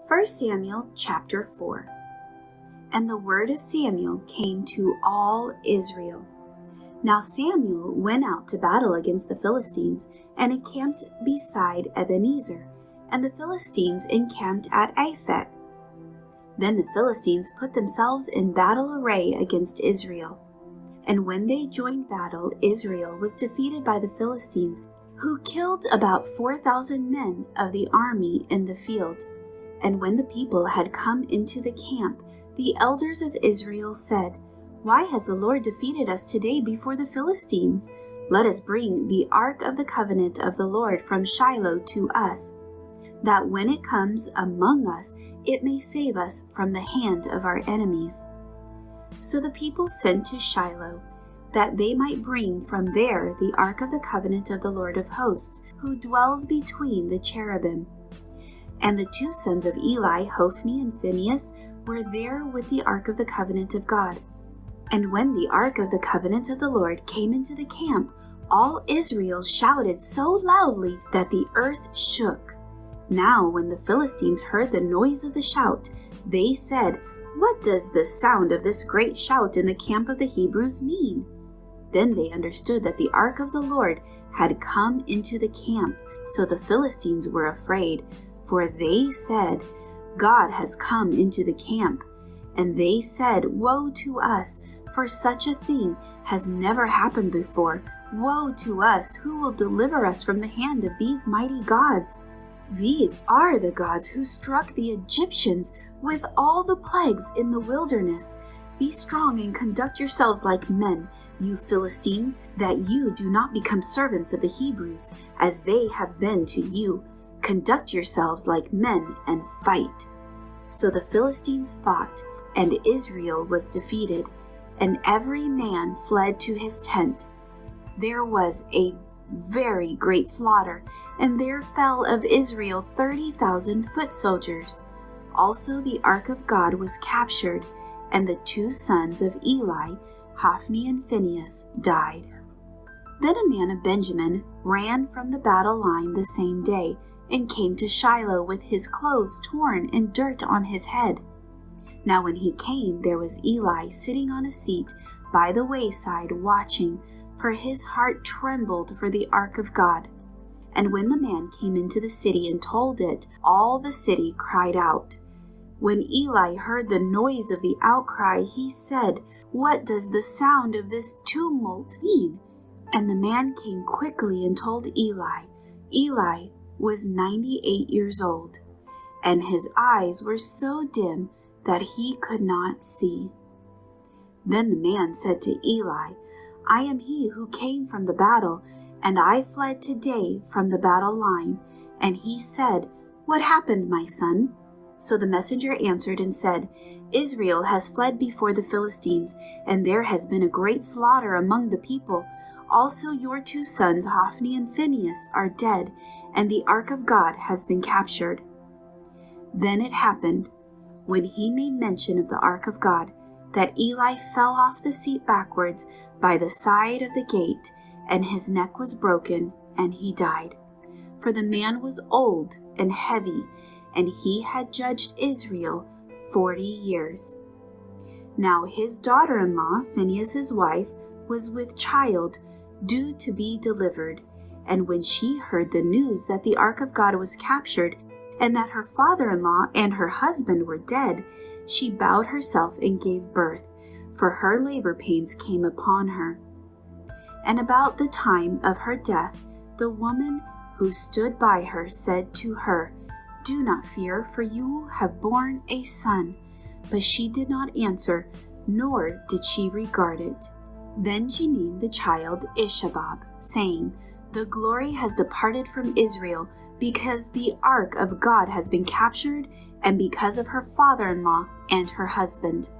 1 Samuel chapter 4. And the word of Samuel came to all Israel. Now Samuel went out to battle against the Philistines and encamped beside Ebenezer, and the Philistines encamped at Aphek. Then the Philistines put themselves in battle array against Israel. And when they joined battle, Israel was defeated by the Philistines, who killed about 4,000 men of the army in the field. And when the people had come into the camp, the elders of Israel said, "Why has the Lord defeated us today before the Philistines? Let us bring the ark of the covenant of the Lord from Shiloh to us, that when it comes among us, it may save us from the hand of our enemies." So the people sent to Shiloh, that they might bring from there the ark of the covenant of the Lord of hosts, who dwells between the cherubim. And the two sons of Eli, Hophni and Phinehas, were there with the ark of the covenant of God. And when the ark of the covenant of the Lord came into the camp, all Israel shouted so loudly that the earth shook. Now when the Philistines heard the noise of the shout, they said, "What does the sound of this great shout in the camp of the Hebrews mean?" Then they understood that the ark of the Lord had come into the camp, so the Philistines were afraid, for they said, "God has come into the camp." And they said, "Woe to us, for such a thing has never happened before. Woe to us, who will deliver us from the hand of these mighty gods? These are the gods who struck the Egyptians with all the plagues in the wilderness. Be strong and conduct yourselves like men, you Philistines, that you do not become servants of the Hebrews, as they have been to you. Conduct yourselves like men and fight." So the Philistines fought, and Israel was defeated, and every man fled to his tent. There was a very great slaughter, and there fell of Israel 30,000 foot soldiers. Also the ark of God was captured, and the two sons of Eli, Hophni and Phinehas, died. Then a man of Benjamin ran from the battle line the same day, and came to Shiloh with his clothes torn and dirt on his head. Now when he came, there was Eli sitting on a seat by the wayside watching, for his heart trembled for the ark of God. And when the man came into the city and told it, all the city cried out. When Eli heard the noise of the outcry, he said, "What does the sound of this tumult mean?" And the man came quickly and told Eli. Eli was 98 years old, and his eyes were so dim that he could not see. Then the man said to Eli, "I am he who came from the battle, and I fled today from the battle line." And he said, "What happened, my son?" So the messenger answered and said, "Israel has fled before the Philistines, and there has been a great slaughter among the people. Also your two sons, Hophni and Phinehas, are dead, and the ark of God has been captured." Then it happened, when he made mention of the ark of God, that Eli fell off the seat backwards by the side of the gate, and his neck was broken, and he died. For the man was old and heavy, and he had judged Israel 40 years. Now his daughter-in-law, Phinehas' wife, was with child, due to be delivered. And when she heard the news that the ark of God was captured, and that her father-in-law and her husband were dead, she bowed herself and gave birth, for her labor pains came upon her. And about the time of her death, the woman who stood by her said to her, "Do not fear, for you have borne a son." But she did not answer, nor did she regard it. Then she named the child Ishabab, saying, "The glory has departed from Israel, because the ark of God has been captured, and because of her father-in-law and her husband."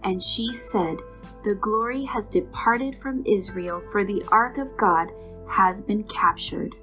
And she said, "The glory has departed from Israel, for the ark of God has been captured."